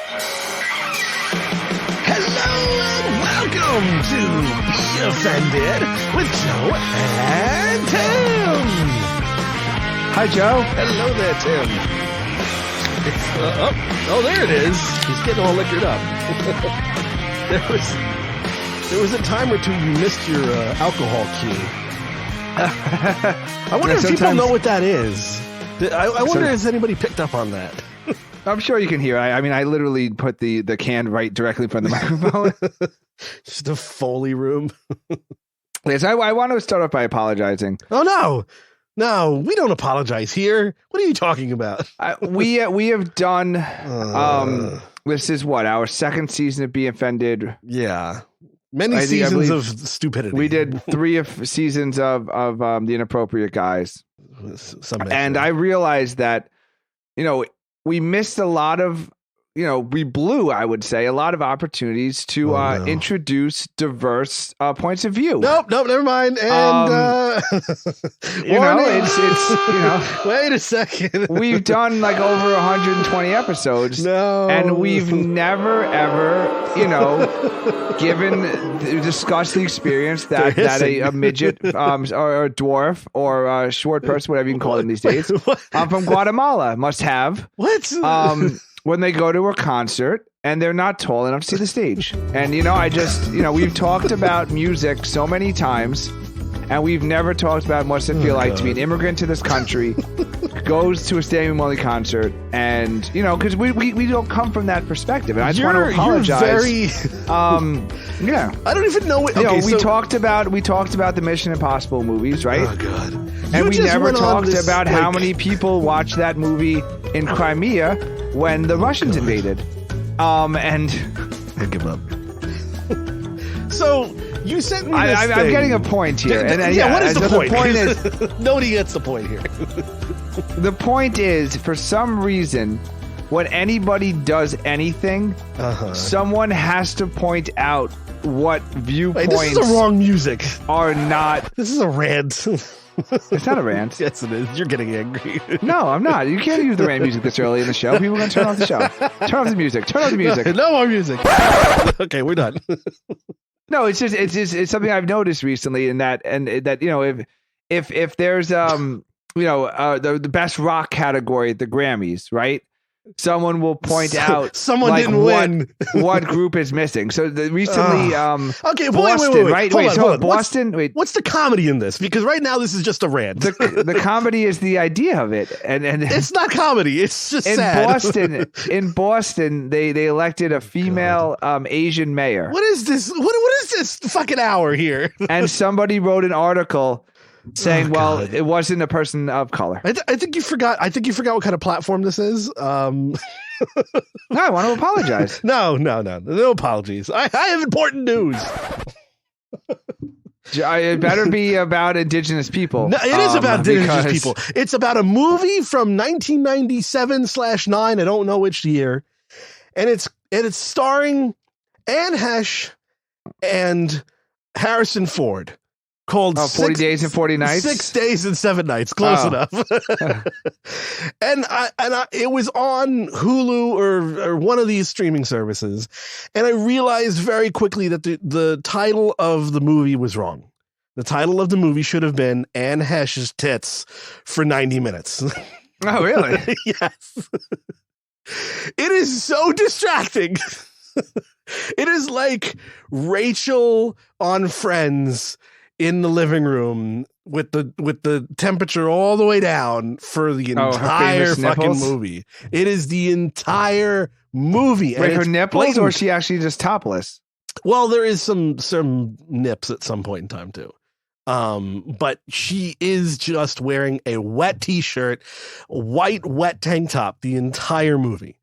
Hello and welcome to Be Offended with Joe and Tim. Hi, Joe. Hello there, Tim. Oh, there it is. He's getting all liquored up. There was a time or two you missed your alcohol cue. I wonder if people know what that is. I wonder if anybody picked up on that. I'm sure you can hear. I mean, I literally put the can right directly in front of the microphone. Just a Foley room. Yes, I want to start off by apologizing. Oh, no, we don't apologize here. What are you talking about? We have done. This is what, our second season of Be Offended. Yeah, many seasons of stupidity. We did 3 seasons of the Inappropriate Guys, and I realized that we missed a lot of, we blew, I would say, a lot of opportunities to introduce diverse points of view. Nope, never mind. And it's wait a second. We've done like over 120 episodes. No, and we've never ever, discussed the experience that a midget or a dwarf or a short person, whatever you can call them these days, from Guatemala must have. What? When they go to a concert and they're not tall enough to see the stage. And, we've talked about music so many times, and we've never talked about what it feel like to be an immigrant to this country, goes to a stadium only concert, and, because we don't come from that perspective. And I just want to apologize. You're very... yeah. I don't even know what... we talked about the Mission Impossible movies, right? Oh, God. And we never talked about how many people watched that movie in Crimea when the Russians invaded. And I give up. So you sent me this I'm thing. getting a point here. What is the point? The point is, nobody gets the point here. The point is, for some reason, when anybody does anything, someone has to point out what viewpoints. This is the wrong music. Are not. This is a rant. It's not a rant. Yes, it is. You're getting angry. No, I'm not. You can't use the rant music this early in the show. People are going to turn off the show. Turn off the music. Turn off the music. No more music. Okay, we're done. No, it's something I've noticed recently, if there's the best rock category at the Grammys, right? Someone will point out someone didn't win. What group is missing. So recently, okay, Boston, wait. Right? Hold on. Boston. What's the comedy in this? Because right now this is just a rant. The comedy is the idea of it, and it's not comedy. It's just sad. In Boston, they elected a female Asian mayor. What is this? What is this fucking hour here? And somebody wrote an article saying, it wasn't a person of color. I think you forgot. I think you forgot what kind of platform this is. No, I want to apologize. No apologies. I have important news. It better be about Indigenous people. No, it is about Indigenous people. It's about a movie from 1997/9. I don't know which year, and it's starring Anne Hesh and Harrison Ford. Called 40 Days and 40 Nights? 6 Days and 7 Nights. Close enough. And it was on Hulu or one of these streaming services. And I realized very quickly that the title of the movie was wrong. The title of the movie should have been Anne Hesh's Tits for 90 minutes. Oh, really? Yes. It is so distracting. It is like Rachel on Friends in the living room with the temperature all the way down for the entire fucking movie. It is the entire movie. Wait, her nipples, blatant. Or is she actually just topless? Well, there is some nips at some point in time too. But she is just wearing a wet t-shirt, white wet tank top the entire movie.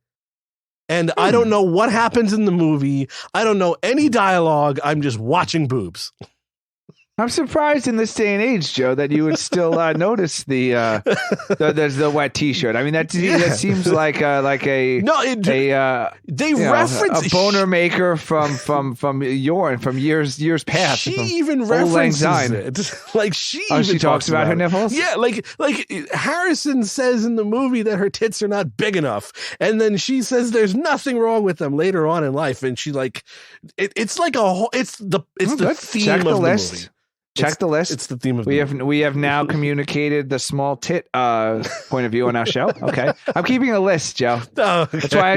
And I don't know what happens in the movie. I don't know any dialogue. I'm just watching boobs. I'm surprised in this day and age, Joe, that you would still notice the wet T-shirt. I mean, that seems like a they reference a boner maker from years past. She even references it. Like she talks about her nipples. Yeah, like Harrison says in the movie that her tits are not big enough, and then she says there's nothing wrong with them later on in life, and she like it's like a whole. It's the theme Check of the the list. movie. Check the list. It's the theme of we have now communicated the small tit point of view on our show. Okay, I'm keeping a list, Joe. Oh, okay. That's why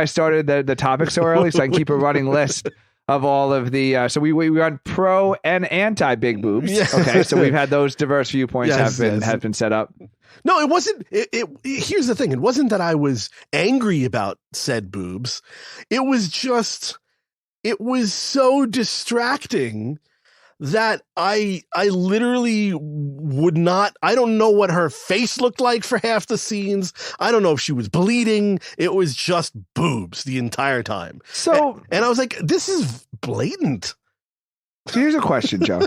I started the topic so early, so I can keep a running list of all of the. So we run pro and anti big boobs. Yeah. Okay, so we've had those diverse viewpoints have been set up. No, it wasn't. Here's the thing. It wasn't that I was angry about said boobs. It was just. It was so distracting that I literally would not. I don't know what her face looked like for half the scenes. I don't know if she was bleeding. It was just boobs the entire time. So, and I was like, this is blatant. So here's a question, Joe.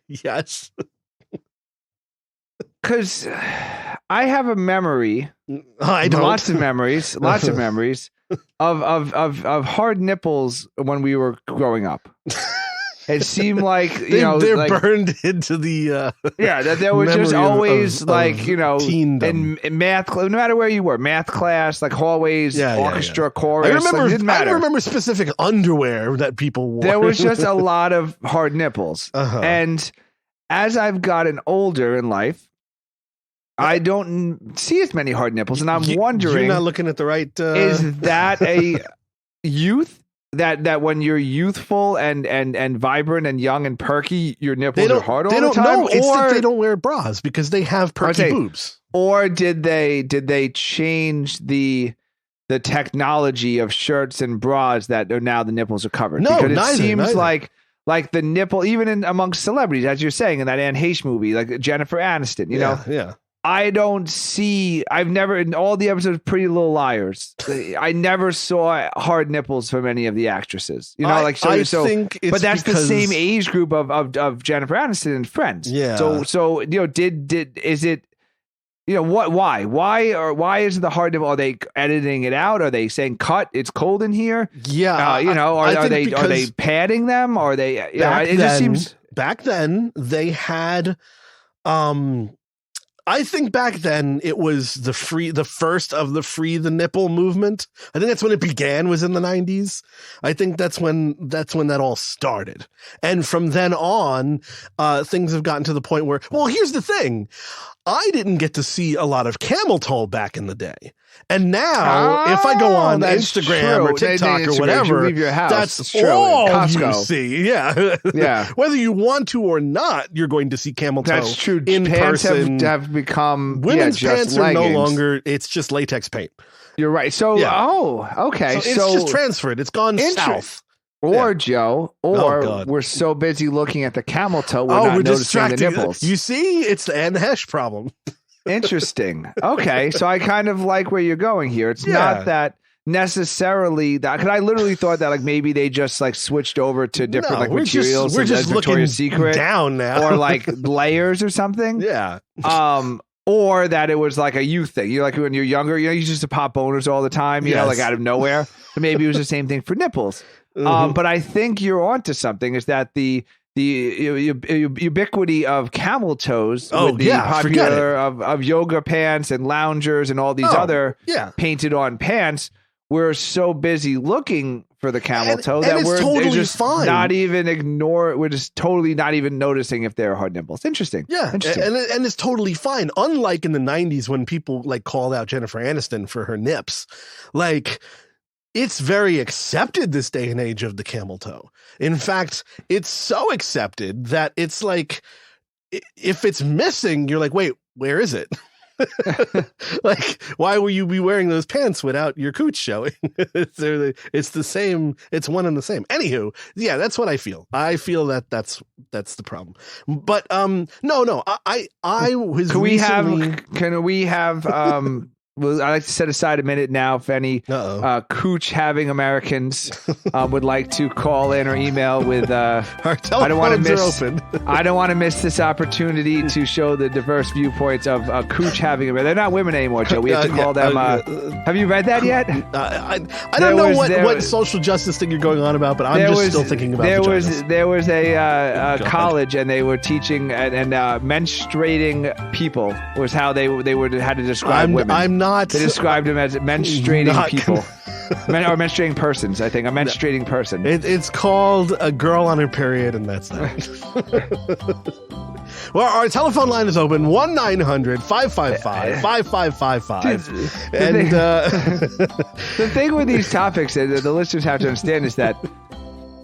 Yes. Because I have a memory. I don't. Lots of memories of hard nipples when we were growing up. It seemed like they're like, burned into the that there was just always in math, no matter where you were, math class, like hallways, orchestra, chorus. I remember specific underwear that people wore. There was just a lot of hard nipples, and as I've gotten older in life, I don't see as many hard nipples, and I'm wondering, you're not looking at the right. Is that a youth? That when you're youthful and vibrant and young and perky, your nipples are hard all the time? No, it's that they don't wear bras because they have perky boobs. Or did they change the technology of shirts and bras that are now the nipples are covered? No, because it seems neither. like the nipple, even amongst celebrities, as you're saying in that Anne Heche movie, like Jennifer Aniston, you know? Yeah. I've never, in all the episodes of Pretty Little Liars, I never saw hard nipples from any of the actresses. You know, I think it's but that's because the same age group of Jennifer Aniston and Friends. Yeah. So is it, why is the hard nipple? Are they editing it out? Are they saying cut? It's cold in here. Yeah. Are they padding them? Are they, it just seems back then they had, I think back then it was the first of the free the nipple movement. I think that's when it began, was in the 90s. I think that's when that all started. And from then on, things have gotten to the point where, well, here's the thing. I didn't get to see a lot of camel toe back in the day. And now, if I go on Instagram or TikTok or whatever, you leave your house, that's all you see. Yeah. Yeah. Whether you want to or not, you're going to see camel toe. That's true. In pants person. have become Women's pants are leggings. no longer, it's just latex paint. You're right. So, okay. So it's just transferred. It's gone south. Or Joe, we're so busy looking at the camel toe, we're not noticing the nipples. You see, it's the Anne Heche problem. Interesting. Okay, so I kind of like where you're going here. It's not that necessarily that, because I literally thought that like maybe they just like switched over to different materials. We're just looking Secret down now, or like layers or something. Yeah. Or that it was like a youth thing. You're like when you're younger, you used to pop boners all the time, you know, like out of nowhere. So maybe it was the same thing for nipples. But I think you're onto something. Is that the ubiquity of camel toes with the popular of yoga pants and loungers and all these other painted on pants? We're so busy looking for the camel toe that we're totally just fine. not even ignore. We're just totally not even noticing if they're hard nipples. Interesting. Yeah, interesting. And it's totally fine. Unlike in the 90s when people like called out Jennifer Aniston for her nips, like. It's very accepted this day and age of the camel toe. In fact, it's so accepted that it's like, if it's missing, you're like, wait, where is it? Like, why will you be wearing those pants without your cooch showing? It's the same. It's one and the same. Anywho, yeah, that's what I feel. I feel that's the problem. But no, I was. Can we have well, I like to set aside a minute now if any cooch having Americans would like to call in or email with. Our telephones are open. I don't want to miss this opportunity to show the diverse viewpoints of cooch having Americans. They're not women anymore, Joe. We have to call them. Have you read that yet? I don't know what social justice thing you're going on about, but I'm just still thinking about vaginas. There was a college, and they were teaching and menstruating people was how they had to describe women. They described them as menstruating people. Or menstruating persons, I think. A menstruating person. It's called a girl on her period, and that's that. Well, our telephone line is open, 1-900-555-5555. And the thing with these topics that the listeners have to understand is that,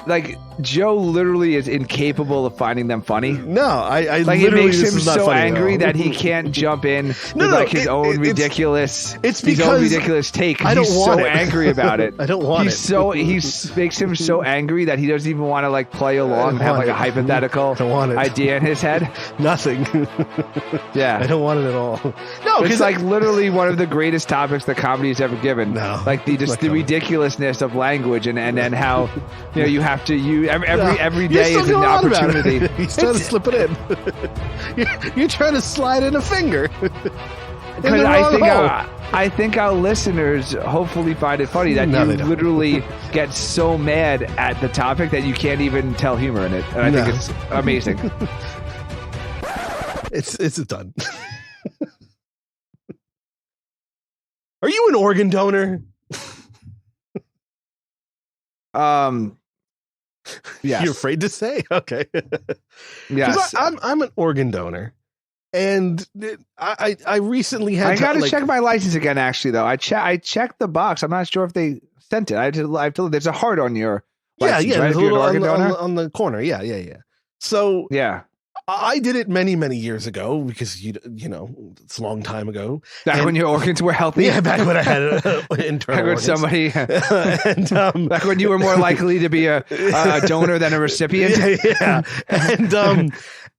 like, Joe literally is incapable of finding them funny. No, I like, literally, it makes him so angry that he can't jump in with his own ridiculous. It's because his own ridiculous take. I don't he's want so it. angry about it. I don't want it. He makes him so angry that he doesn't even want to like play along and have like a hypothetical idea in his head. Nothing. Yeah, I don't want it at all. No, it's like literally one of the greatest topics that comedy has ever given. No, like the ridiculousness of language and how you have to use every day is an opportunity. He's trying to slip it in. You're trying to slide in a finger. Because I think our listeners hopefully find it funny that you literally get so mad at the topic that you can't even tell humor in it. And I think it's amazing. It's done. Are you an organ donor? Yes. You're afraid to say? Okay. Yes. I'm an organ donor. And I recently had. I got to check my license again. Actually, though, I checked the box. I'm not sure if they sent it. I feel there's a heart on your license, right? There's a little on the corner. Yeah. So yeah, I did it many years ago because you know it's a long time ago. Back when your organs were healthy. Yeah, back when I had internal organs. Somebody, and back when you were more likely to be a donor than a recipient. Yeah. And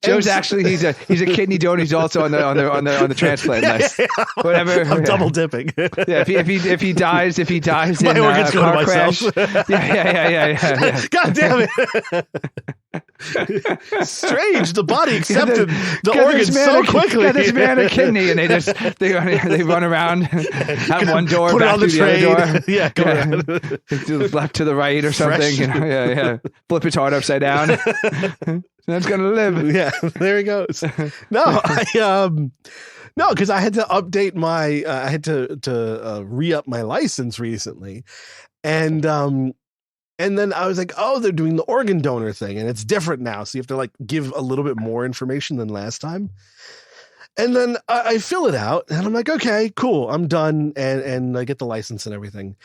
Joe's actually he's a kidney donor. He's also on the transplant list. Yeah. Whatever. I'm double dipping. Yeah, if he dies my in organs a go car to crash. myself. Yeah. God damn it! Strange. The body accepted the organs so quickly. Got this man a kidney, and they run around, have one door, put back it on to the other door. Yeah, go ahead. To the left to the right or something. Yeah. Flip his heart upside down. That's gonna live. Yeah, there he goes. No, because I had to update my. I had to re-up my license recently, and then I was like, oh, they're doing the organ donor thing, and it's different now, so you have to like give a little bit more information than last time. And then I fill it out, and I'm like, okay, cool, I'm done, and I get the license and everything,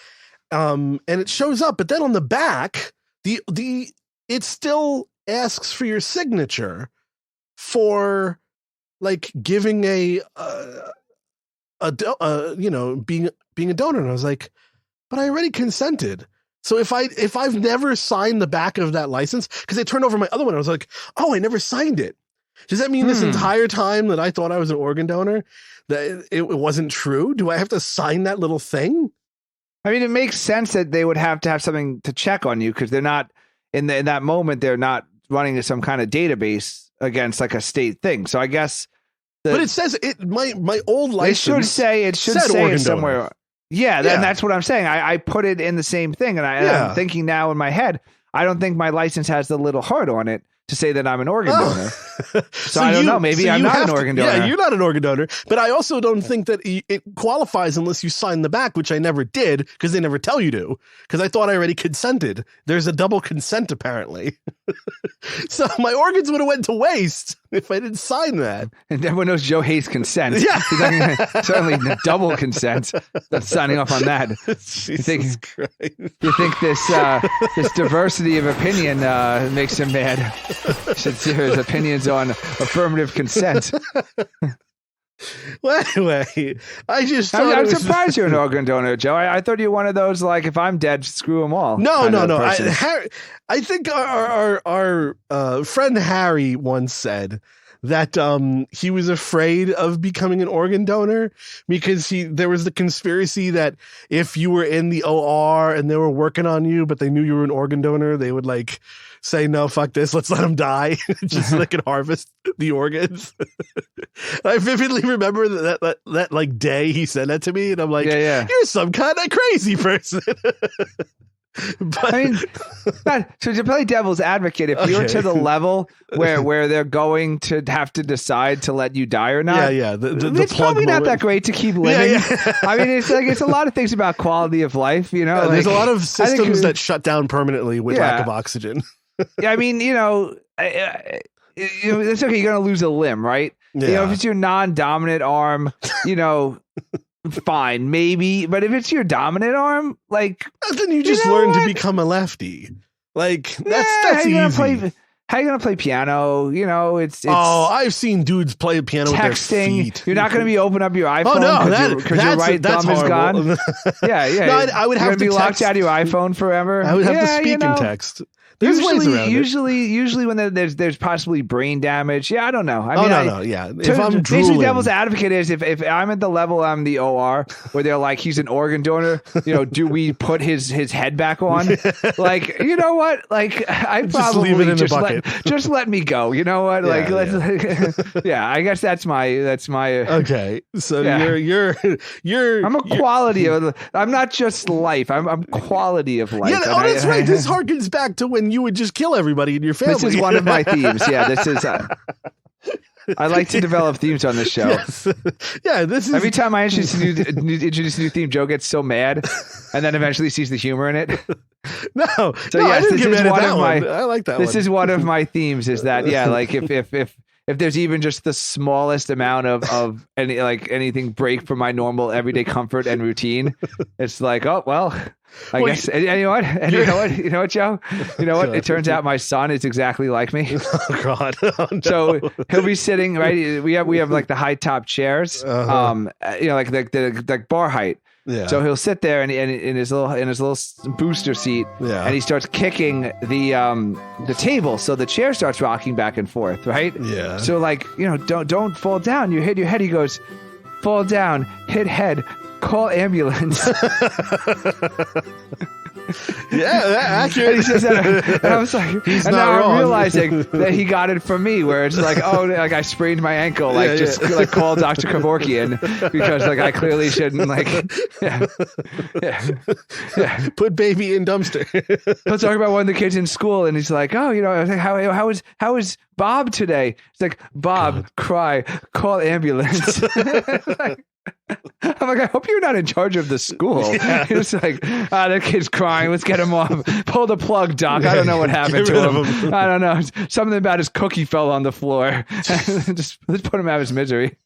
and it shows up, but then on the back, it still asks for your signature for like giving being a donor. And I was like, but I already consented. So if I've never signed the back of that license, because I turned over my other one, I was like, oh, I never signed it. Does that mean this entire time that I thought I was an organ donor, that it wasn't true? Do I have to sign that little thing? I mean, it makes sense that they would have to have something to check on you, because they're not in that moment. They're not running some kind of database against like a state thing. So I guess, but it says my old license. It should say it somewhere. Donor. Yeah, and that's what I'm saying. I put it in the same thing, and I'm thinking now in my head, I don't think my license has the little heart on it to say that I'm an organ donor. So I don't know. Maybe I'm not an organ donor. Yeah, you're not an organ donor. But I also don't think that it qualifies unless you sign the back, which I never did because they never tell you to. Because I thought I already consented. There's a double consent apparently. So my organs would have went to waste if I didn't sign that. And everyone knows Joe hates consent. Yeah, certainly the double consent. That's signing off on that. Jesus Christ. You think this diversity of opinion makes him mad? Should see his opinions on affirmative consent. Well, anyway, I'm surprised you're an organ donor, Joe. I thought you were one of those, like, if I'm dead, screw them all. No. I think our friend Harry once said that he was afraid of becoming an organ donor because there was the conspiracy that if you were in the OR and they were working on you, but they knew you were an organ donor, they would like say, no, fuck this, let's let him die just so they could harvest the organs. I vividly remember that like day he said that to me, and I'm like, you're some kind of crazy person. But, I mean, so to play devil's advocate, if you're to the level where they're going to have to decide to let you die or not, it's probably not that great to keep living. I mean, it's a lot of things about quality of life, you know. There's a lot of systems that shut down permanently with lack of oxygen. I mean, it's okay. You're gonna lose a limb, right? Yeah. If it's your non-dominant arm, fine, maybe. But if it's your dominant arm, like, then you just learn to become a lefty. Like that's easy. How are you gonna play piano? It's I've seen dudes play piano texting. With their feet. You're not gonna be open up your iPhone. Oh no, because your right thumb is gone. No, I would have to be text. locked out of your iPhone forever. I would have to speak in text. There's ways around usually when there's possibly brain damage. Yeah, I don't know. I mean, if I'm drooling. Basically, devil's advocate is if I'm at the level I'm the OR where they're like, he's an organ donor, do we put his head back on? Like, you know what? Like, I probably leave it in the bucket. Just let me go. You know what? Like, I guess that's my. Okay, so you're. I'm a quality of. I'm not just life. I'm quality of life. Yeah, that's right. This harkens back to when you would just kill everybody in your family. This is one of my themes. Yeah, this is. I like to develop themes on this show. Yes. Yeah, this is. Every time I introduce a new theme, Joe gets so mad, and then eventually sees the humor in it. No, yes, I didn't get mad at that one. I like that one. This is one of my themes. Is that like if there's even just the smallest amount of anything break from my normal everyday comfort and routine, it's like, oh well. I guess, and you know what? And you know what, Joe? You know what? It turns out my son is exactly like me. Oh God! Oh, no. So he'll be sitting right. We have like the high top chairs, like the bar height. Yeah. So he'll sit there and in his little booster seat, and he starts kicking the table, so the chair starts rocking back and forth, right? Yeah. So like don't fall down. You hit your head. He goes, fall down, hit head. Call ambulance. Accurate. And he says that, and I was like, he's and not now wrong. I'm realizing that he got it from me, where it's like, like I sprained my ankle, like call Dr. Kevorkian because like I clearly shouldn't put baby in dumpster. Let's talk about one of the kids in school, and he's like, I was like, how is Bob today? It's like, Bob, cry, call ambulance. I'm like, I hope you're not in charge of the school. Yeah. It's like, that kid's crying. Let's get him off. Pull the plug, Doc. I don't know what happened to him. I don't know. Something about his cookie fell on the floor. Let's put him out of his misery.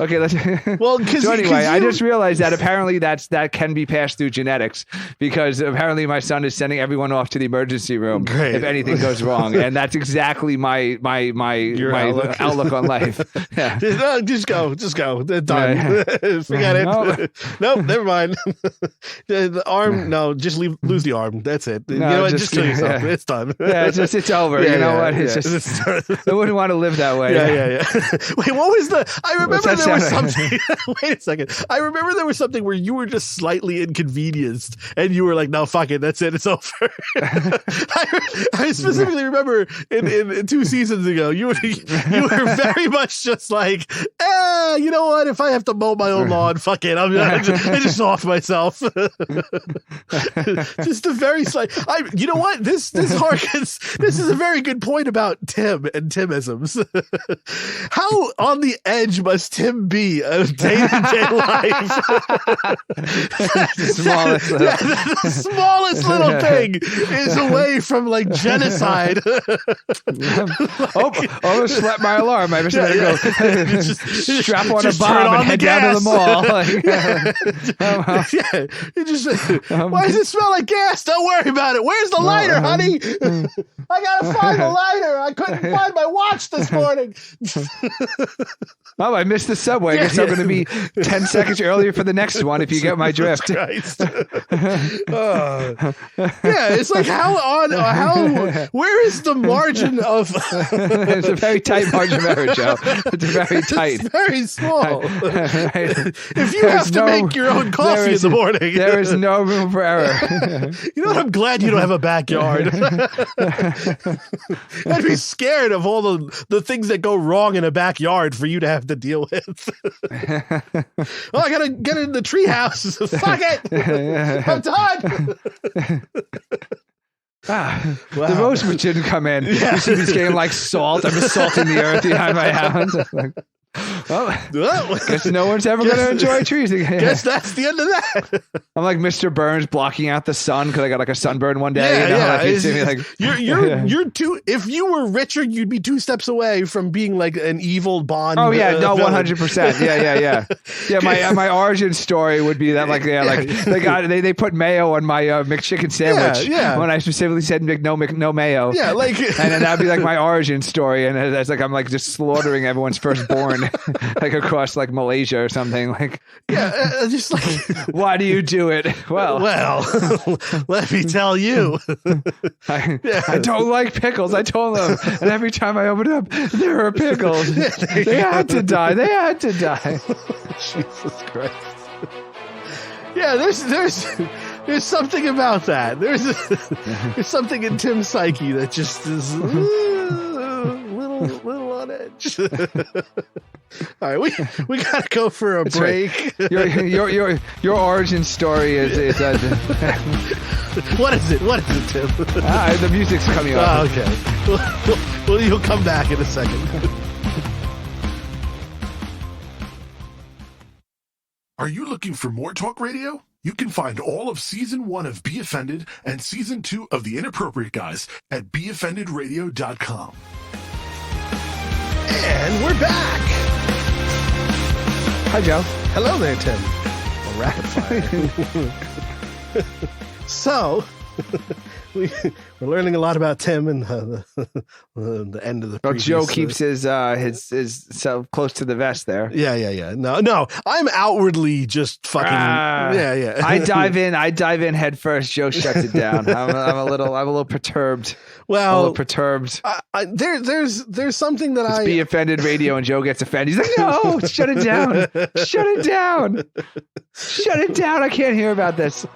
Okay, let's. Well, so anyway, I just realized that apparently that can be passed through genetics, because apparently my son is sending everyone off to the emergency room if anything goes wrong, and that's exactly my outlook on life. Yeah. Just go. Done. Forget it. Nope, never mind. The arm. No, just lose the arm. That's it. You know what? Just kill yourself. Yeah. It's done. Yeah, it's over. You know what? It's just. I wouldn't want to live that way. Yeah. Wait, what was the? I remember there was something. Wait a second. I remember there was something where you were just slightly inconvenienced, and you were like, "No, fuck it, that's it, it's over." I specifically remember in 2 seasons ago, you were very much just like, you know what? If I have to mow my own lawn, fuck it. I just off myself. Just a very slight. You know what? This harkens. This is a very good point about Tim and Timisms. How on the edge must Tim be of day-to-day life? The smallest little thing is away from like genocide. I'm gonna slap my alarm. I just gotta go strap on a bomb and head down to the mall. Why does it smell like gas? Don't worry about it. Where's the lighter, honey? I gotta find the lighter. I couldn't find my watch this morning. Oh, I missed the subway. I guess I'm going to be 10 seconds earlier for the next one if you get my drift. Christ. It's like where is the margin of... It's a very tight margin of error, Joe. It's very tight. It's very small. If you have to make your own coffee in the morning... There is no room for error. You know what? I'm glad you don't have a backyard. I'd be scared of all the things that go wrong in a backyard for you to have to deal with. Oh, I gotta get in the treehouse. Fuck it. I'm done. Wow. The roastman didn't come in. Yeah. You see this game like salt. I'm just salting the earth behind my house. Well, guess no one's ever going to enjoy trees again. Guess that's the end of that. I'm like Mr. Burns blocking out the sun because I got like a sunburn one day. You're two. If you were richer, you'd be 2 steps away from being like an evil Bond. Oh yeah, no, 100%. Yeah. My origin story would be that they put mayo on my McChicken sandwich. Yeah. When I specifically said no mayo. Yeah, like, and then that'd be like my origin story, and it's like I'm like just slaughtering everyone's firstborn. Like across like Malaysia or something, like just like, why do you do it? Well, let me tell you, I don't like pickles. I told them, and every time I open up, there are pickles. They had to die. Jesus Christ. Yeah, there's something about that. There's something in Tim's psyche that just is little on edge. All right, we gotta go for a break. Right. Your origin story is What is it, Tim? The music's coming up. Okay. Well, you'll come back in a second. Are you looking for more talk radio? You can find all of Season 1 of Be Offended and Season 2 of The Inappropriate Guys at beoffendedradio.com. And we're back. Hi, Joe. Hello there, Tim. Rapid fire. So, we're learning a lot about Tim and the end of the. Well, Joe keeps his so close to the vest there. Yeah. No. I'm outwardly just fucking. Yeah. I dive in head first. Joe shuts it down. I'm a little perturbed. Well, perturbed. There's something that Be Offended radio, and Joe gets offended. He's like, no, shut it down. Shut it down. Shut it down. I can't hear about this.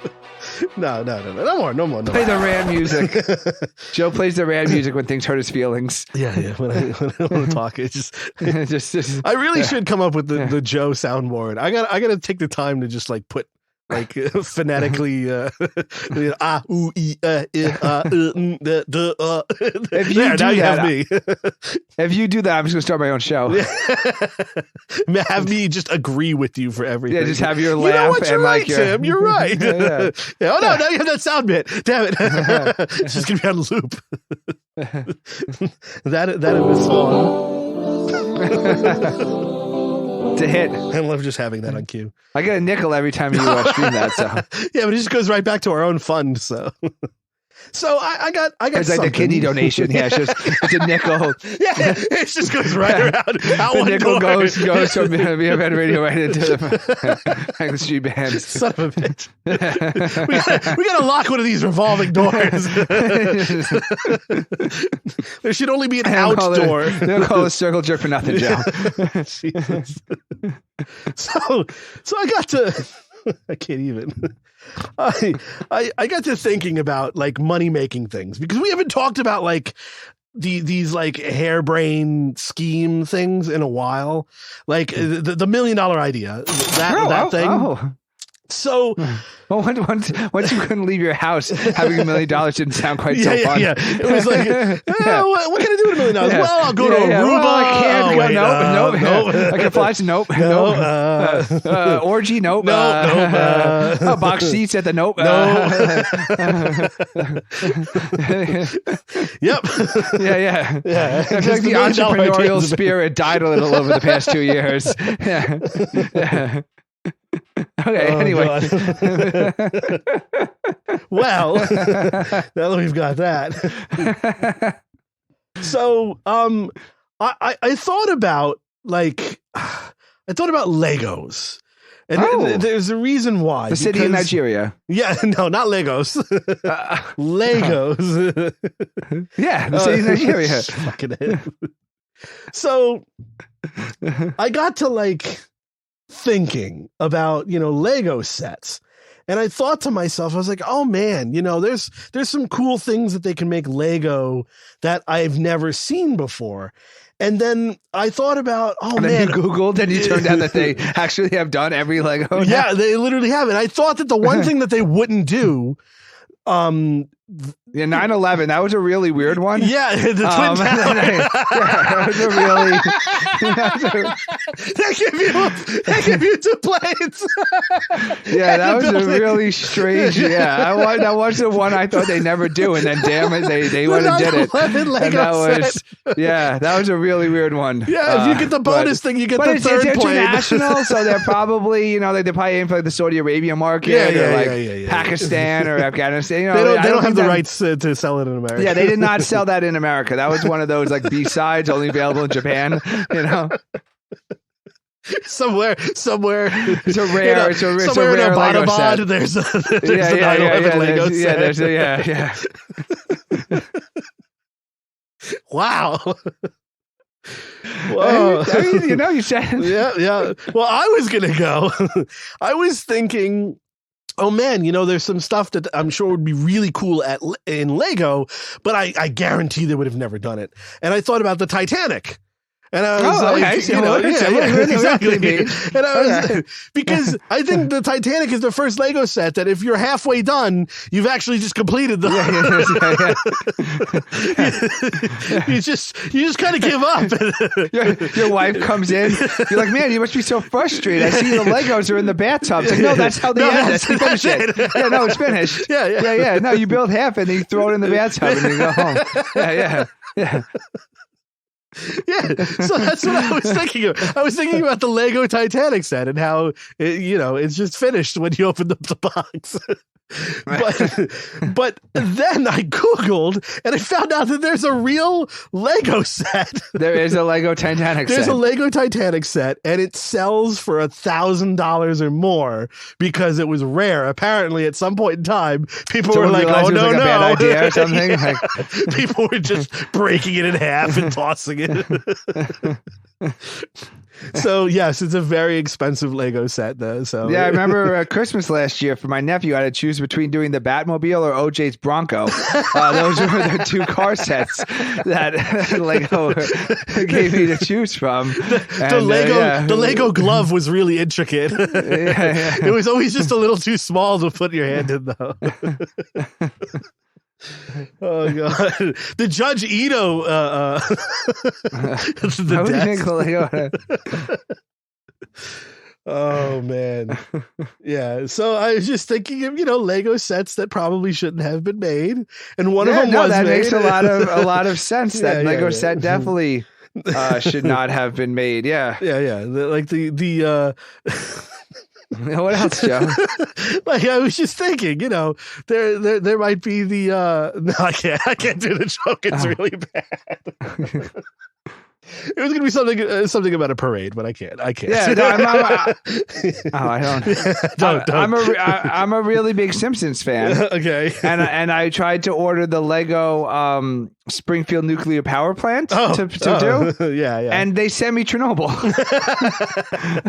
No more. Play the Rand music. Joe plays the Rand music when things hurt his feelings. Yeah. When I want to talk, it just I really should come up with the Joe soundboard. I got to take the time to just like put like phonetically ah ooh e if you do that, if you do that, I'm just gonna start my own show. Have me just agree with you for everything. Yeah, just have your laugh. You know what? You're and right, like Tim. You're right. Yeah. Oh no, now you have that sound bit. Damn it! It's just gonna be on loop. that in the song. To hit. I love just having that on cue. I get a nickel every time you stream that. So yeah, but it just goes right back to our own fund. So I got. It's like the kidney donation. Yeah, it's a nickel. Yeah, it just goes right around. Out the one nickel door. goes from BFN Radio right into the street bands. Son of a bitch. we gotta lock one of these revolving doors. There should only be an out door. They'll call it circle jerk for nothing, Joe. Jesus. So I got to. I can't even. I got to thinking about like money making things because we haven't talked about like these like harebrained scheme things in a while, like the $1 million idea that thing. Oh. So once you couldn't leave your house, having $1 million didn't sound quite so fun. Yeah. It was like, what can I do with $1 million? Yeah. Well, I'll go to Aruba. Well, I can't go. Nope. I can fly to nope. Orgy, nope. Box seats at the nope. Yep. Yeah. I feel like the entrepreneurial spirit died a little over the past 2 years. Yeah. Okay, anyway. Well, now that we've got that. So, I thought about like I thought about Legos. And there's a reason why. The city in Nigeria. Yeah, no, not Legos. Legos. Yeah, the city in Nigeria. Fucking it. So I got to like thinking about, Lego sets. And I thought to myself, I was like, oh man, there's some cool things that they can make Lego that I've never seen before. And then I thought about, and then you Googled and you turned out that they actually have done every Lego. Yeah, they literally have. And I thought that the one thing that they wouldn't do, yeah, 9/11. That was a really weird one. Yeah, the Twin Towers. That was a really. They give you 2 planes. Yeah, that was a really strange. Yeah, I watched the one I thought they never do, and then damn it, they went and did it. And that was that was a really weird one. Yeah, if you get the bonus thing, you get the third it's plane. International, so they're probably they probably aim for like the Saudi Arabia market or Pakistan or Afghanistan. They don't have the rights to sell it in America. Yeah, they did not sell that in America. That was one of those like B-sides only available in Japan. Somewhere. It's a rare. It's a rare Lego set. There's a 9/11 Lego set. Yeah. Wow. Whoa. I mean, you said. Yeah. Well, I was gonna go. I was thinking, oh man, there's some stuff that I'm sure would be really cool in Lego, but I guarantee they would have never done it. And I thought about the Titanic. And I was exactly. And I was because I think the Titanic is the first Lego set that if you're halfway done, you've actually just completed the. You just kind of give up. Your wife comes in. You're like, man, you must be so frustrated. I see the Legos are in the bathtub. It's like, no, that's how they end it. Finish it. Yeah, no, it's finished. Yeah. No, you build half and then you throw it in the bathtub and you go home. Yeah. Yeah, so that's what I was thinking of. I was thinking about the Lego Titanic set and how it's just finished when you open up the box. But then I Googled and I found out that there's a real Lego set. There is a Lego Titanic set. There's a Lego Titanic set and it sells for $1,000 or more because it was rare. Apparently at some point in time, people were like, oh no, a bad idea or something. Yeah. People were just breaking it in half and tossing it. So yes, it's a very expensive Lego set though. So yeah, I remember Christmas last year for my nephew, I had to choose between doing the Batmobile or OJ's Bronco. Those were the 2 car sets that Lego gave me to choose from. The Lego glove was really intricate. It was always just a little too small to put your hand in though. Oh god, the Judge Ito oh man. Yeah, so I was just thinking of Lego sets that probably shouldn't have been made, and one of them was that made. Makes a lot of sense. That Lego set definitely should not have been made. Yeah. The what else, Joe? Like I was just thinking, there might be the no, I can't do the joke. It's really bad. It was going to be something about a parade, but I can't. Yeah, I'm a really big Simpsons fan. Okay, and I tried to order the Lego Springfield nuclear power plant to do. Yeah, and they sent me Chernobyl.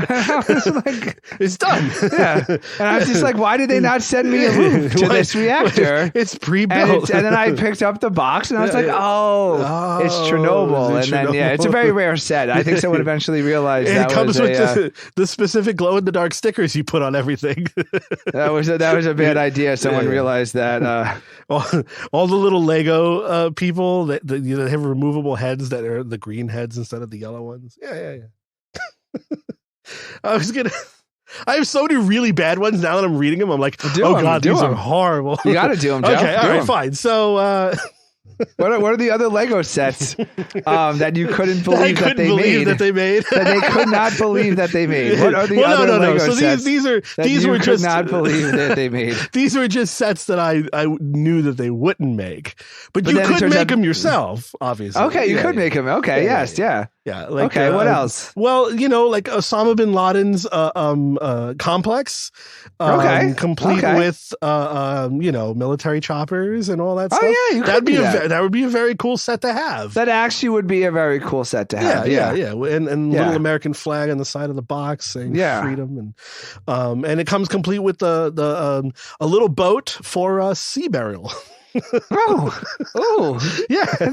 I was like, it's done. Yeah, and I was just like, why did they not send me a roof to this reactor? It's pre-built. And then I picked up the box and I was like, it's Chernobyl. And then it's a very rare set. I think someone eventually realized and that it comes was with the specific glow-in-the-dark stickers you put on everything. That was a bad idea. Someone realized that. All the little Lego people that have removable heads that are the green heads instead of the yellow ones. Yeah. I have so many really bad ones now that I'm reading them. I'm like, these are horrible. You got to do them, Joe. Okay, all right, fine. So. What are the other Lego sets that you couldn't believe that they made? That they could not believe that they made. What are the other Lego sets? These were could just not believe that they made. These were just sets that I knew that they wouldn't make, but you could make them yourself, obviously. Okay, you could make them. Okay, yes. Yeah. Like, Okay, what else? Well, like Osama bin Laden's complex, complete with military choppers and all that stuff. Oh yeah, you could do that. That would be a very cool set to have. That actually would be a very cool set to have. Yeah. And little American flag on the side of the box saying freedom, and it comes complete with the a little boat for sea burial. Yeah,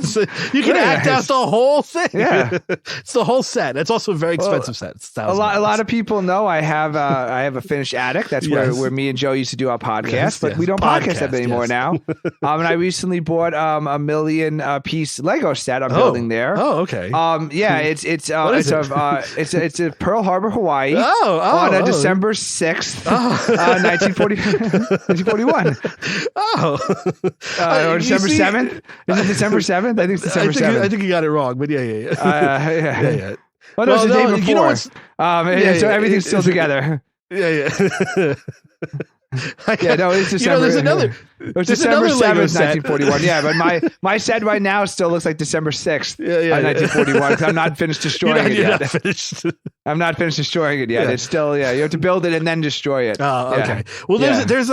so you can act out the whole thing. Yeah, it's the whole set. It's also a very expensive set. It's a lot of people know I have a finished attic. That's where me and Joe used to do our podcast, but we don't podcast that anymore now. And I recently bought a million piece Lego set I'm building there. Oh, okay. It's a Pearl Harbor, Hawaii on December 6th, 1941. Oh. Or December 7th? Is it December 7th? I think it's December 7th. I think you got it wrong, but yeah. Yeah. Well, no, it's the day before. So everything's still together. Yeah. No, it's December. There's another. It was December 7th, 1941. Yeah, but my set right now still looks like December 6th, 1941. Because I'm not finished destroying it yet. I'm not finished destroying it yet. Yeah. It's still you have to build it and then destroy it. Oh, okay. Well, there's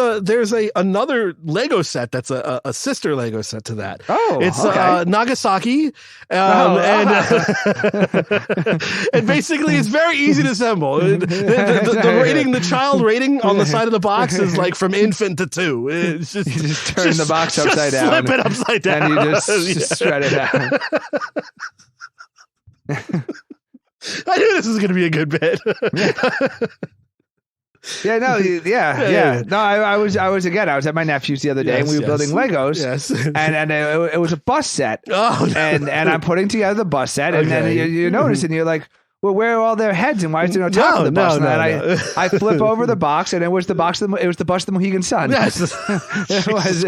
another Lego set that's a sister Lego set to that. Oh, it's Nagasaki, and basically it's very easy to assemble. The rating, the child rating on the side of the box is like from infant to 2. It's just you just turn the box upside down. Flip it upside down. And you just shred it out. I knew this was going to be a good bit. No, I was at my nephew's the other day, and we were building Legos. Yes. and it was a bus set. Oh, no. And I'm putting together the bus set, and then you notice, and you're like, well, where are all their heads, and why is there no top of the bus? I flip over the box, and it was the bus of the Mohegan Sun. Yes, it was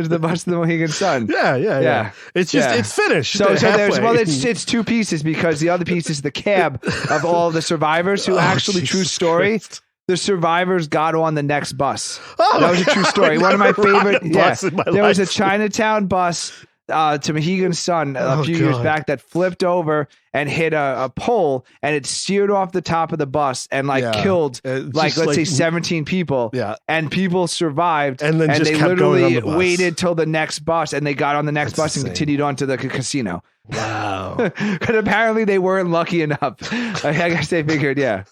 the bus of the Mohegan Sun. Yeah. It's just it's finished. So it's 2 pieces, because the other piece is the cab of all the survivors who true story. The survivors got on the next bus. That was a true story. One of my favorite. There was a Chinatown bus to Mohegan Sun a few years back that flipped over and hit a pole, and it seared off the top of the bus and killed let's say 17 people. Yeah. And people survived, and then they literally waited till the next bus, and they got on the next bus and continued on to the casino. Wow. Because apparently they weren't lucky enough. I guess they figured, Yeah,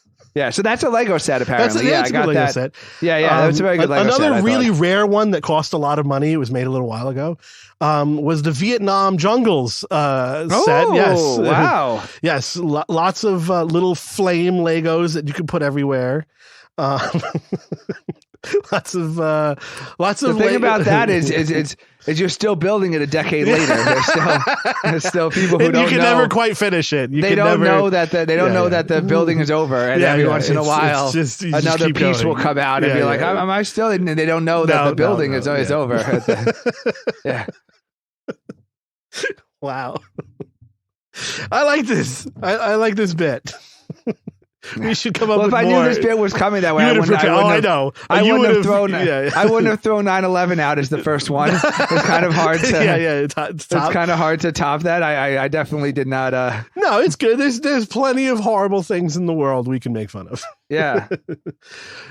so that's a Lego set, apparently. I got that. Set. Yeah, that's a very good Lego set. Another really rare one that cost a lot of money, it was made a little while ago, was the Vietnam Jungles set. Yes. Wow. Yes, lots of little flame Legos that you can put everywhere. Lots of the thing about that is you're still building it a decade later. There's still people who don't know. You can never quite finish it. They don't know that the building is over, and every once in a while another piece will come out and be like, "Am I still?" And they don't know that the building is over. Yeah. Wow. I like this. I like this bit. We should come up with more. If I knew this bit was coming that way, I wouldn't have thrown 9/11 out as the first one. It's kind of hard to it's kind of hard to top that. I definitely did not. No, it's good. There's plenty of horrible things in the world we can make fun of. Yeah.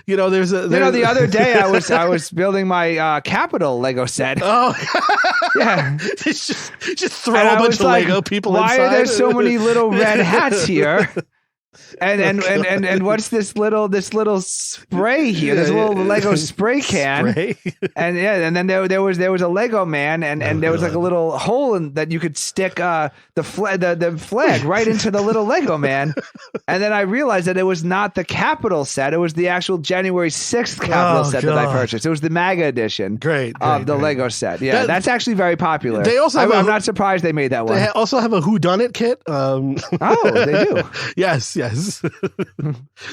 There's the other day I was building my Capitol Lego set. Oh. Yeah. Just throw a bunch of Lego people inside. Why are there so many little red hats here? And what's this little spray here? This little Lego spray can. And then there was a Lego man, and there was like a little hole that you could stick the flag right into the little Lego man. And then I realized that it was not the Capitol set; it was the actual January 6th Capitol set that I purchased. It was the MAGA edition of the Lego set. Yeah, that's actually very popular. They also I'm not surprised they made that one. They also have a whodunit kit. Oh, they do. Yes. Yes.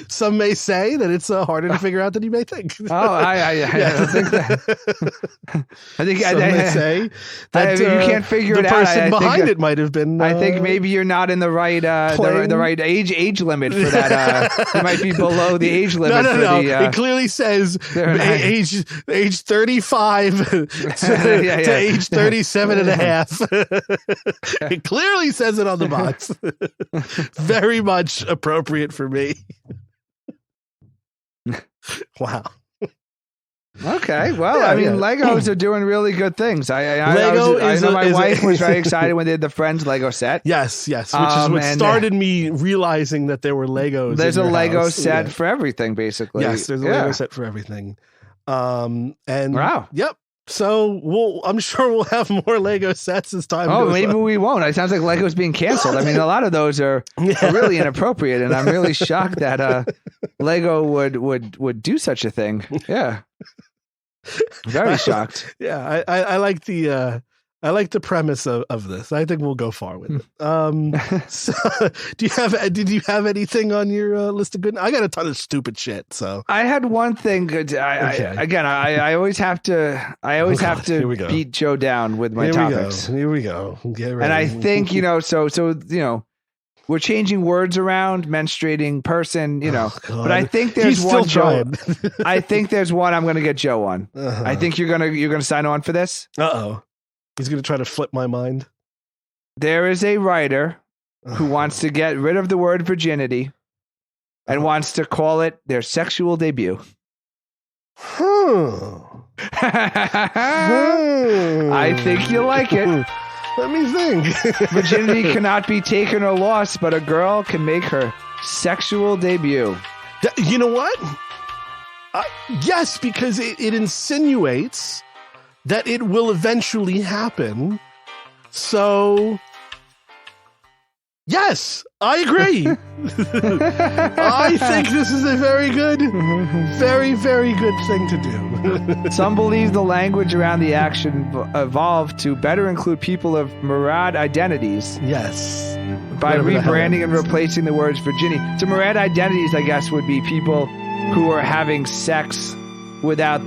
Some may say that it's harder to figure out than you may think. Oh, I don't think that. I think Some may say that you can't figure it out. The person behind it might have been. I think maybe you're not in the right the right age limit for that. You might be below the age limit. No. It clearly says age 35 to age 37 and a half. It clearly says it on the box. Very much appropriate for me. Wow. Okay, well, I mean, Legos are doing really good things. I know my wife was very excited when they did the Friends Lego set. Yes, which is what started me realizing that there were Legos. There's a Lego set for everything, basically. Yes, there's a Lego set for everything. And wow, yep. So I'm sure we'll have more Lego sets as time goes on. Maybe we won't. It sounds like Lego's being canceled. I mean, a lot of those are really inappropriate, and I'm really shocked that Lego would do such a thing. Yeah. Very shocked. Yeah, I like the premise of this. I think we'll go far with it. So, did you have anything on your list of good? I got a ton of stupid shit. So I had one thing good. I always have to beat Joe down with my topics. Here we go. Get ready. And I think so we're changing words around, menstruating person, but I think there's one Joe. I think there's one I'm going to get Joe on. I think you're going to sign on for this. Uh-oh. He's going to try to flip my mind. There is a writer who wants to get rid of the word virginity and wants to call it their sexual debut. I think you like it. Let me think. Virginity cannot be taken or lost, but a girl can make her sexual debut. You know what? Yes, because it insinuates that it will eventually happen. So, yes, I agree. I think this is a very, very good thing to do. Some believe the language around the action evolved to better include people of myriad identities. Yes. By rebranding and replacing the words virginity. So myriad identities, I guess, would be people who are having sex without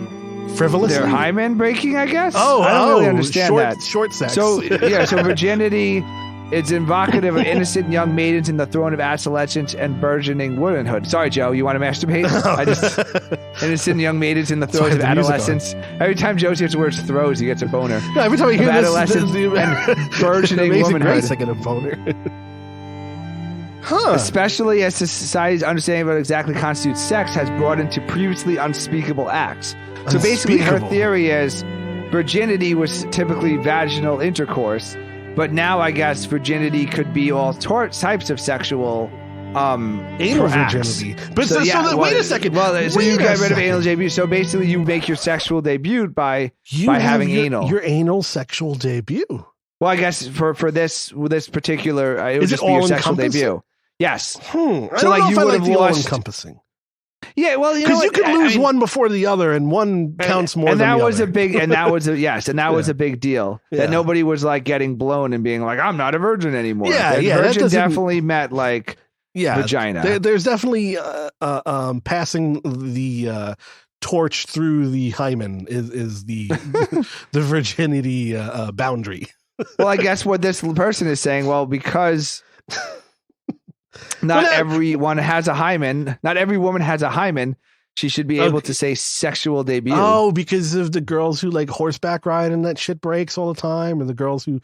frivolously? Their hymen breaking, I guess? I don't really understand that. Short sex. So, so virginity is evocative of innocent young maidens in the throne of adolescence and burgeoning womanhood. Sorry, Joe, you want to masturbate? Innocent young maidens in the throes of adolescence. Every time Joe hears the words throws, he gets a boner. No, every time I hear adolescence and burgeoning womanhood. I get a boner. Especially as society's understanding of what exactly constitutes sex has broadened to previously unspeakable acts. So basically, her theory is virginity was typically vaginal intercourse, but now I guess virginity could be all types of sexual anal virginity. But wait a second. Well, so you get rid of anal debut. So basically, you make your sexual debut by having anal. Your anal sexual debut. Well, I guess for this particular, it would just be your sexual debut. Yes. I don't know if I like the all-encompassing. Yeah, well, because you could lose one before the other, and one counts more. And than that was other. a big, and that was a big deal. That nobody was like getting blown and being like, "I'm not a virgin anymore." Virgin definitely meant like vagina. There's definitely passing the torch through the hymen is the the virginity boundary. Well, I guess what this person is saying, because. Not everyone has a hymen. Not every woman has a hymen. She should be able to say sexual debut. Oh, because of the girls who like horseback ride and that shit breaks all the time, or the girls who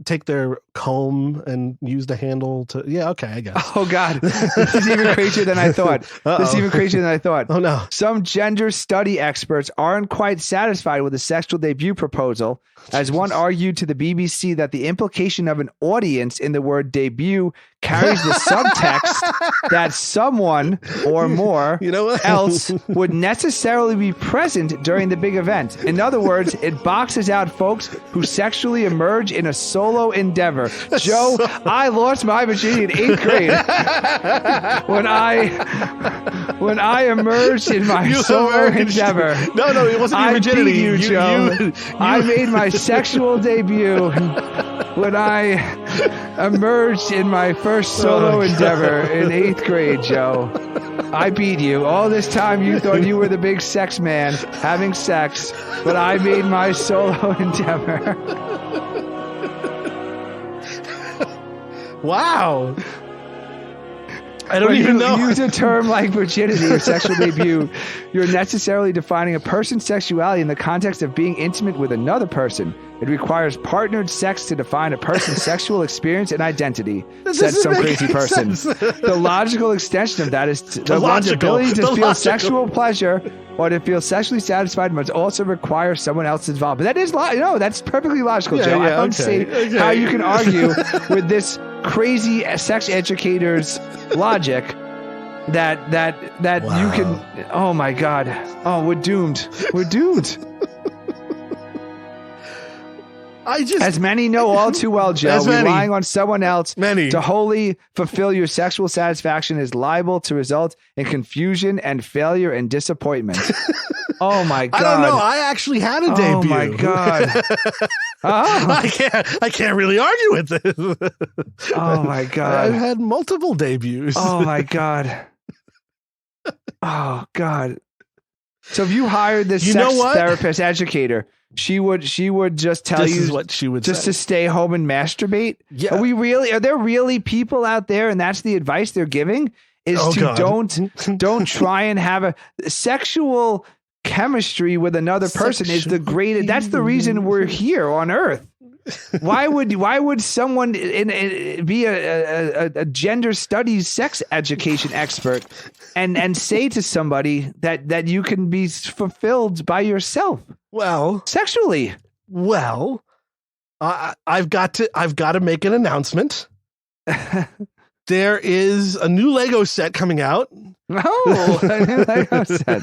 take their comb and use the handle to. Yeah, okay, I guess. Oh God, this is even crazier than I thought. This is even crazier than I thought. Oh no. Some gender study experts aren't quite satisfied with the sexual debut proposal, as one argued to the BBC that the implication of an audience in the word debut carries the subtext that someone or more else would necessarily be present during the big event. In other words, it boxes out folks who sexually emerge in a solo endeavor. Joe, I lost my virginity in 8th grade when I emerged in my solo endeavor. No, it wasn't your virginity. I beat you, Joe. I made my sexual debut when I emerged in my first solo endeavor in 8th grade, Joe. I beat you. All this time you thought you were the big sex man having sex, but I made my solo endeavor. Wow. I don't when even know. Use a term like virginity or sexual debut, you're necessarily defining a person's sexuality in the context of being intimate with another person. It requires partnered sex to define a person's sexual experience and identity, said some crazy person. The logical extension of that is the one's ability to feel sexual pleasure or to feel sexually satisfied must also require someone else's involvement. That is, that's perfectly logical, Joe. I don't see how you can argue with this crazy sex educator's logic that you can. Oh my God! Oh, we're doomed. We're doomed. As many know all too well, Joe, relying on someone else to wholly fulfill your sexual satisfaction is liable to result in confusion and failure and disappointment. Oh my God! I don't know. I actually had a debut. Oh my God! I can't really argue with this. Oh my God! I've had multiple debuts. Oh my God! Oh God! So if you hired this sex therapist educator, she would just tell you what she would just say. To stay home and masturbate. Yeah. Are there really people out there, and that's the advice they're giving is don't try and have a sexual chemistry with another person is the greatest. That's the reason we're here on Earth. Why would someone be a gender studies sex education expert and say to somebody that you can be fulfilled by yourself? Well, sexually. Well, I've got to make an announcement. There is a new Lego set coming out. Oh, a new Lego set.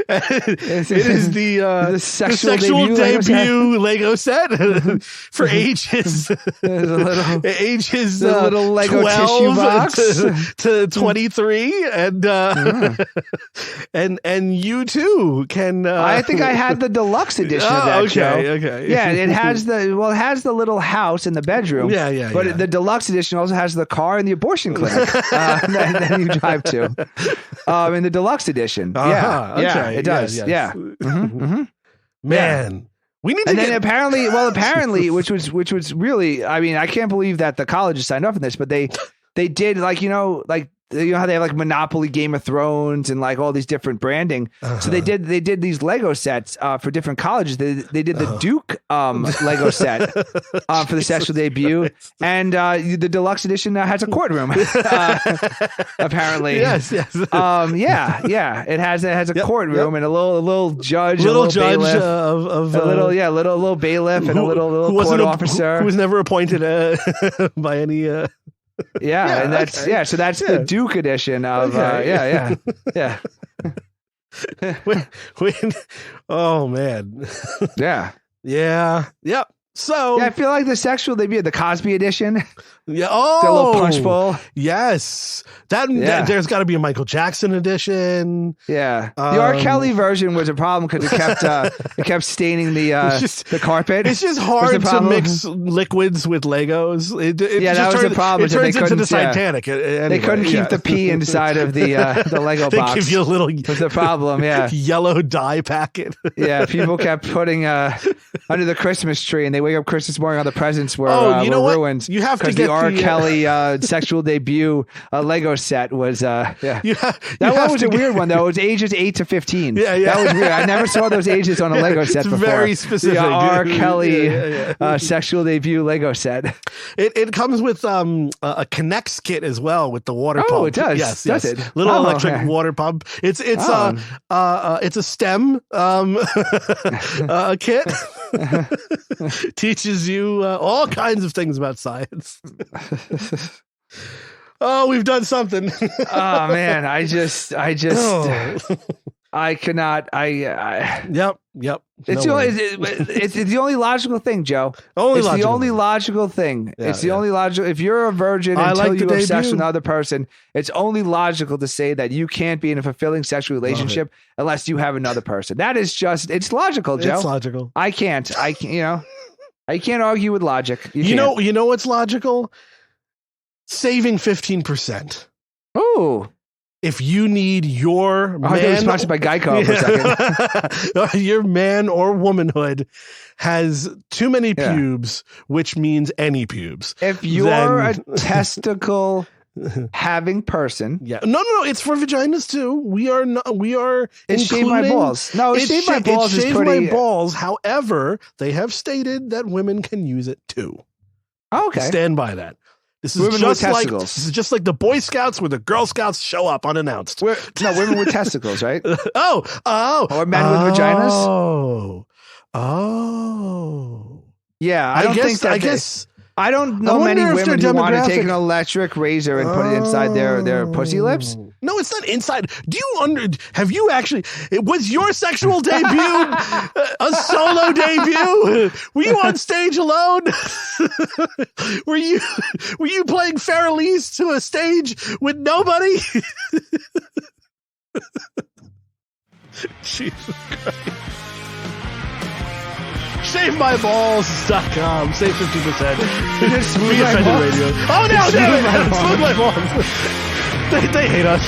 It is the sexual debut Lego set for ages. Ages little Lego 12 tissue box to 23, and you too can. I think I had the deluxe edition of that show. Okay. Yeah, it has the little house in the bedroom. Yeah. But the deluxe edition also has the car and the abortion clinic that you drive to. In the deluxe edition. Yeah, it does. Yeah. Man. We need to. And then apparently, which was really, I mean, I can't believe that the colleges signed up for this, but they did how they have like Monopoly, Game of Thrones, and like all these different branding. So they did these Lego sets for different colleges. They did the Duke Lego set for the sexual debut, and the deluxe edition has a courtroom. Apparently, yes. Yeah. It has a courtroom and a little judge, little bailiff, of a little bailiff, and a little court officer who was never appointed by any. And that's so that's the Duke edition of Oh man. Yep. So I feel like the sexual debut, the Cosby edition. Yeah. The little punch bowl. Yes. That there's got to be a Michael Jackson edition. Yeah. The R. Kelly version was a problem because it kept staining the carpet. It's just hard to mix liquids with Legos. That was the problem. It turns into the Titanic. Anyway, they couldn't keep the pee inside of the Lego box. They give you a little. Was the problem? Yeah. Yellow dye packet. Yeah. People kept putting under the Christmas tree, and they wake up Christmas morning, all the presents were ruined. You have to get R. Kelly sexual debut Lego set was that one was a weird one though. It was ages 8 to 15. Yeah. That was weird. I never saw those ages on a Lego set before. Very specific. The R. Kelly sexual debut Lego set. It comes with a Connects kit as well with the water pump. Oh, it does. Yes. Does it? Little electric water pump. It's a STEM kit. Teaches you all kinds of things about science. Oh, we've done something. Oh man, I cannot. Yep. It's the only logical thing, Joe. The only logical thing. It's the only logical. If you're a virgin until you have sex with another person, it's only logical to say that you can't be in a fulfilling sexual relationship unless you have another person. That is just. It's logical, Joe. It's logical. I can't. I I can't argue with logic. You know what's logical? Saving 15%. Oh. If you need your I thought it was sponsored by Geico for a second. your man or womanhood has too many pubes, which means any pubes. If you're a testicle having person, no, it's for vaginas too. We are shave my balls. No, shave my balls is pretty. My balls. However, they have stated that women can use it too. Okay, stand by that. This is just like the Boy Scouts where the Girl Scouts show up unannounced. Women with testicles, right? Or men with vaginas. Yeah, I guess. I don't know many women who want to take an electric razor and put it inside their pussy lips. No, it's not inside. Have you actually, was your sexual debut a solo debut? Were you on stage alone? Were you playing Farrellese to a stage with nobody? Jesus Christ. SaveMyBalls.com. Save 50%. Smooth my balls. Radio. Oh no, damn it! Smooth my balls. They hate us.